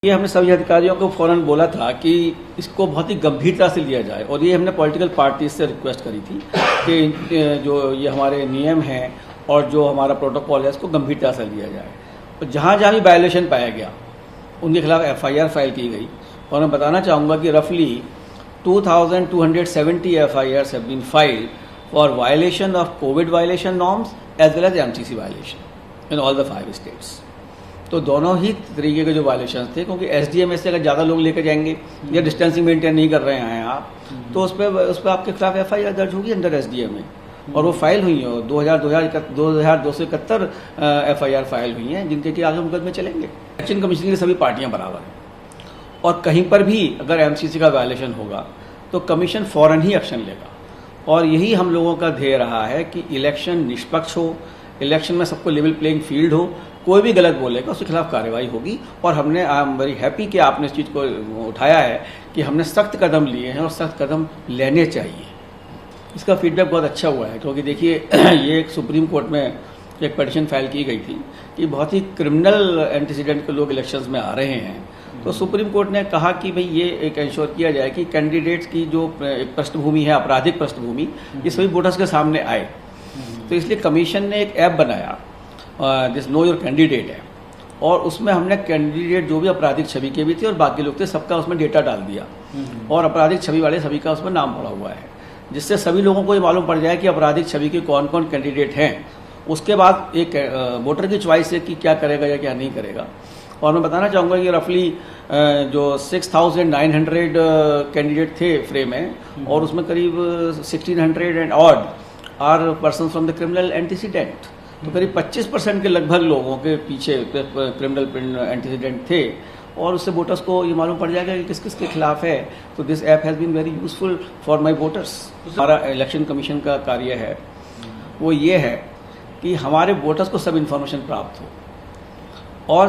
ये हमने सभी अधिकारियों को फौरन बोला था कि इसको बहुत ही गंभीरता से लिया जाए और ये हमने पॉलिटिकल पार्टी से रिक्वेस्ट करी थी कि जो ये हमारे नियम हैं और जो हमारा प्रोटोकॉल है इसको गंभीरता से लिया जाए। और जहाँ जहाँ भी वायलेशन पाया गया उनके खिलाफ एफआईआर फाइल की गई और मैं बताना चाहूँगा कि रफली 2270 FIRs have been filed for violation of Covid violation norms as well as MCC violation in all the 5 states. तो दोनों ही तरीके के जो वायलेशन थे, क्योंकि एसडीएम से अगर ज़्यादा लोग लेकर जाएंगे या डिस्टेंसिंग मेंटेन नहीं कर रहे हैं आप, तो उस पर आपके खिलाफ एफआईआर दर्ज होगी अंडर एसडीएम में और वो फाइल हुई है 2271 एफआईआर फाइल हुई हैं जिनके कि आगे मुकदमे चलेंगे। इलेक्शन कमीशन की सभी पार्टियां बराबर हैं और कहीं पर भी अगर एमसीसी का वायलेशन होगा तो कमीशन फौरन ही एक्शन लेगा और यही हम लोगों का ध्येय रहा है कि इलेक्शन निष्पक्ष हो, इलेक्शन में सबको लेवल प्लेइंग फील्ड हो, कोई भी गलत बोलेगा उसके खिलाफ कार्रवाई होगी। और हमने आई एम वेरी हैप्पी कि आपने इस चीज़ को उठाया है कि हमने सख्त कदम लिए हैं और सख्त कदम लेने चाहिए। इसका फीडबैक बहुत अच्छा हुआ है क्योंकि देखिए ये एक सुप्रीम कोर्ट में एक पिटीशन फाइल की गई थी कि बहुत ही क्रिमिनल एंटीसीडेंट के लोग इलेक्शंस में आ रहे हैं, तो सुप्रीम कोर्ट ने कहा कि भाई ये एक इंश्योर किया जाए कि कैंडिडेट्स की जो पृष्ठभूमि है, आपराधिक पृष्ठभूमि, ये सभी वोटर्स के सामने आए। तो इसलिए कमीशन ने एक ऐप बनाया दिस नो योर कैंडिडेट है और उसमें हमने कैंडिडेट जो भी आपराधिक छवि के भी थे और बाकी लोग थे सबका उसमें डेटा डाल दिया और आपराधिक छवि वाले सभी का उसमें नाम पड़ा हुआ है, जिससे सभी लोगों को ये मालूम पड़ जाए कि आपराधिक छवि के कौन कौन कैंडिडेट हैं। उसके बाद एक वोटर की चॉइस है कि क्या करेगा या क्या नहीं करेगा। और मैं बताना चाहूँगा कि रफली जो 6900 कैंडिडेट थे फ्रेम में और उसमें करीब 1600 and odd are person from the criminal antecedent, तो करीब 25% के लगभग लोगों के पीछे क्रिमिनल एंटीसीडेंट थे और उससे वोटर्स को ये मालूम पड़ जाएगा कि किस किस के खिलाफ है। तो this app has been very useful for my voters. हमारा इलेक्शन कमीशन का कार्य है वो ये है कि हमारे वोटर्स को सब इन्फॉर्मेशन प्राप्त हो और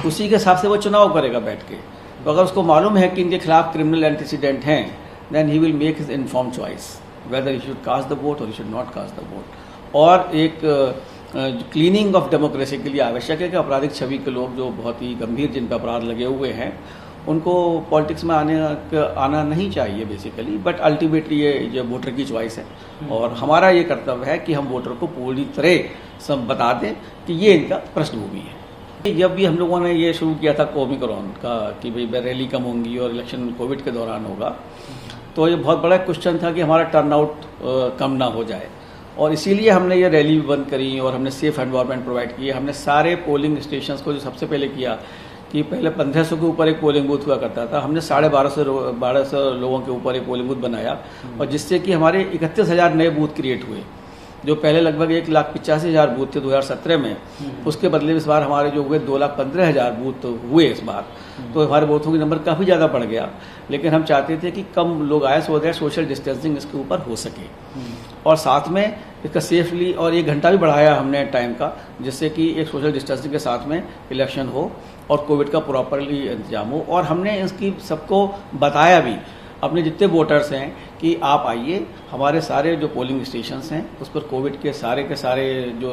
उसी के हिसाब से वो चुनाव करेगा बैठ के। तो अगर उसको मालूम है कि इनके खिलाफ क्रिमिनल एंटीसीडेंट हैं then he will make his inform choice whether he should cast the vote और he should not cast the vote. और एक क्लीनिंग ऑफ डेमोक्रेसी के लिए आवश्यक है कि आपराधिक छवि के लोग जो बहुत ही गंभीर जिन पर अपराध लगे हुए हैं उनको पॉलिटिक्स में आना नहीं चाहिए बेसिकली, बट अल्टीमेटली ये वोटर की चॉइस है और हमारा ये कर्तव्य है कि हम वोटर को पूरी तरह सब बता दें कि ये इनका पृष्ठभूमि है। जब भी हम लोगों ने ये शुरू किया था ओमिक्रॉन का कि भाई रैली कम होंगी और इलेक्शन कोविड के दौरान होगा, तो ये बहुत बड़ा क्वेश्चन था कि हमारा टर्नआउट कम ना हो जाए और इसीलिए हमने ये रैली भी बंद करी और हमने सेफ एनवायरनमेंट प्रोवाइड किए। हमने सारे पोलिंग स्टेशंस को जो सबसे पहले किया कि पहले 1500 के ऊपर एक पोलिंग बूथ हुआ करता था, हमने 1250 लोगों के ऊपर एक पोलिंग बूथ बनाया और जिससे कि हमारे 31,000 नए बूथ क्रिएट हुए। जो पहले लगभग 1,85,000 बूथ थे 2017 में, उसके बदले इस बार हमारे जो हुए 2,15,000 बूथ हुए इस बार, तो हमारे बूथों की नंबर काफ़ी ज़्यादा बढ़ गया। लेकिन हम चाहते थे कि कम लोग आए सो दैट सोशल डिस्टेंसिंग इसके ऊपर हो सके और साथ में इसका सेफली और 1 घंटा भी बढ़ाया हमने टाइम का, जिससे कि एक सोशल डिस्टेंसिंग के साथ में इलेक्शन हो और कोविड का प्रॉपरली इंतजाम हो। और हमने इसकी सबको बताया भी अपने जितने वोटर्स हैं कि आप आइए, हमारे सारे जो पोलिंग स्टेशंस हैं उस पर कोविड के सारे जो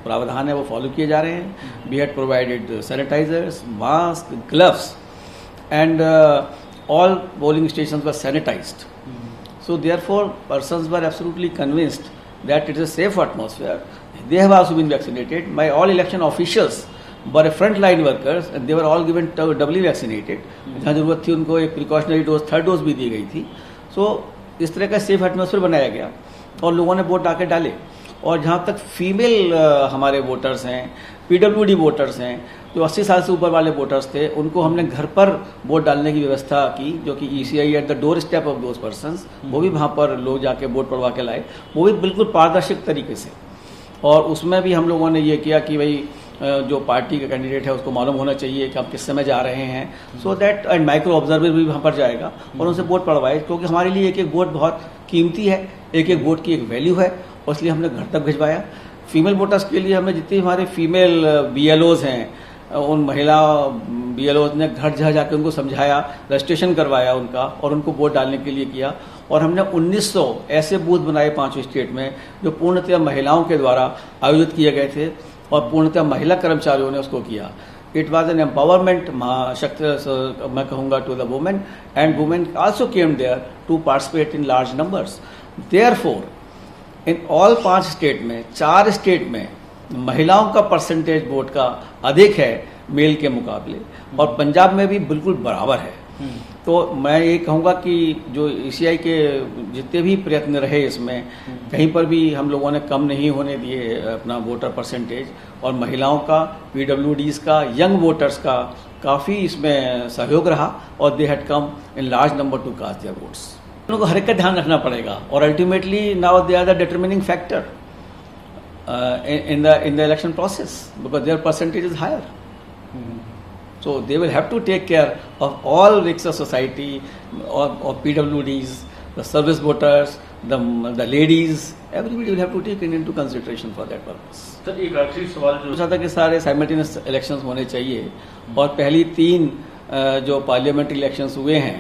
प्रावधान है वो फॉलो किए जा रहे हैं। We had provided sanitisers, masks, gloves and all polling stations were sanitised. So therefore, persons were absolutely convinced that it is a safe atmosphere. They have also been vaccinated. My all election officials were frontline workers and they were all given doubly vaccinated. जहाँ जरूरत थी उनको एक precautionary dose, 3rd dose भी दी गई थी। So इस तरह का सेफ एटमॉस्फेयर बनाया गया और लोगों ने वोट आके डाले। और जहाँ तक फीमेल हमारे वोटर्स हैं, पीडब्ल्यूडी वोटर्स हैं, जो 80 साल से ऊपर वाले वोटर्स थे, उनको हमने घर पर वोट डालने की व्यवस्था की, जो कि ECI at the door step of those persons, वो भी वहाँ पर लोग जाके वोट पड़वा के लाए, वो भी बिल्कुल पारदर्शक तरीके से। और उसमें भी हम लोगों ने ये किया कि भाई जो पार्टी का कैंडिडेट है उसको मालूम होना चाहिए कि आप किस समय जा रहे हैं, so that and micro observer भी वहाँ पर जाएगा और उनसे वोट पड़वाए, क्योंकि हमारे लिए एक एक वोट बहुत कीमती है, एक एक वोट की एक वैल्यू है और इसलिए हमने घर तक भिजवाया। फीमेल वोटर्स के लिए हमने जितनी हमारे फीमेल बीएलओज हैं उन महिला बीएलओज ने घर जा जाकर उनको समझाया, रजिस्ट्रेशन करवाया उनका और उनको वोट डालने के लिए किया। और हमने 1900 ऐसे बूथ बनाए 5 स्टेट में जो पूर्णतः महिलाओं के द्वारा आयोजित किए गए थे और पूर्णतः महिला कर्मचारियों ने उसको किया, It was an empowerment, Mahashakti, मैं कहूँगा, to the women, and women also came there to participate in large numbers. Therefore, in all 5 state में, 4 स्टेट में महिलाओं का परसेंटेज वोट का अधिक है मेल के मुकाबले, और पंजाब में भी बिल्कुल बराबर है। तो मैं ये कहूँगा कि जो ECI के जितने भी प्रयत्न रहे इसमें, कहीं पर भी हम लोगों ने कम नहीं होने दिए अपना वोटर परसेंटेज, और महिलाओं का, PWDs का, यंग वोटर्स का काफ़ी इसमें सहयोग रहा, और they had come in large number to cast their votes. उनको हर एक का ध्यान रखना पड़ेगा, और ultimately now they are the determining factor in the election process, because their percentage is higher. So they will have to take care of all risks of society, of PWDs, the service voters, the ladies. Everybody will have to take into consideration for that purpose. Sir एक आखिरी सवाल जो सोचा था कि सारे simultaneous elections होने चाहिए, और पहली 3 जो पार्लियामेंट्री इलेक्शंस हुए हैं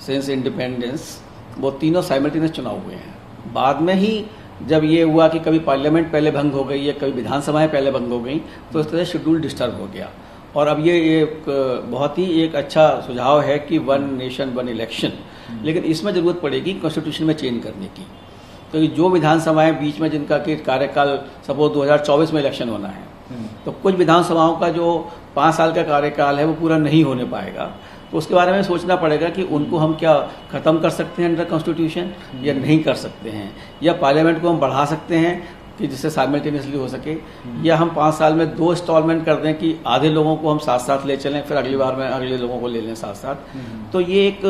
सिंस इंडिपेंडेंस, वो तीनों साइमल्टेनियस चुनाव हुए हैं। बाद में ही जब ये हुआ कि कभी पार्लियामेंट पहले भंग हो गई है, कभी विधानसभाएं पहले भंग हो गई, तो इस तरह शेड्यूल डिस्टर्ब हो गया। और अब ये एक बहुत ही एक अच्छा सुझाव है कि 1 नेशन 1 इलेक्शन, लेकिन इसमें ज़रूरत पड़ेगी कॉन्स्टिट्यूशन में चेंज करने की। तो जो विधानसभाएं बीच में जिनका कि कार्यकाल, सपोज 2024 में इलेक्शन होना है, तो कुछ विधानसभाओं का जो 5 साल का कार्यकाल है वो पूरा नहीं होने पाएगा, तो उसके बारे में सोचना पड़ेगा कि उनको हम क्या ख़त्म कर सकते हैं अंडर कॉन्स्टिट्यूशन, या नहीं कर सकते हैं, या पार्लियामेंट को हम बढ़ा सकते हैं कि जिससे साइमल्टेनियसली हो सके, या हम 5 साल में 2 इंस्टॉलमेंट कर दें कि आधे लोगों को हम साथ साथ ले चलें, फिर अगली बार में अगले लोगों को ले लें साथ साथ। तो ये एक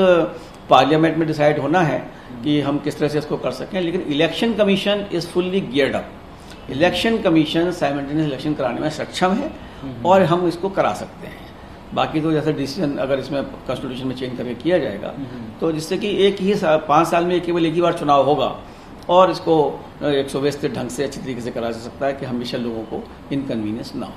पार्लियामेंट में डिसाइड होना है कि हम किस तरह से इसको कर सकें, लेकिन election commission is fully geared up. Election commission simultaneous election कराने में सक्षम है, और हम इसको करा सकते हैं। बाकी तो जैसे डिसीजन अगर इसमें कॉन्स्टिट्यूशन में चेंज करके किया जाएगा, तो जिससे कि 5 साल में केवल एक ही बार चुनाव होगा, और इसको एक सुव्यवस्थित ढंग से अच्छी तरीके से करा जा सकता है कि हमेशा लोगों को इनकन्वीनियंस ना हो।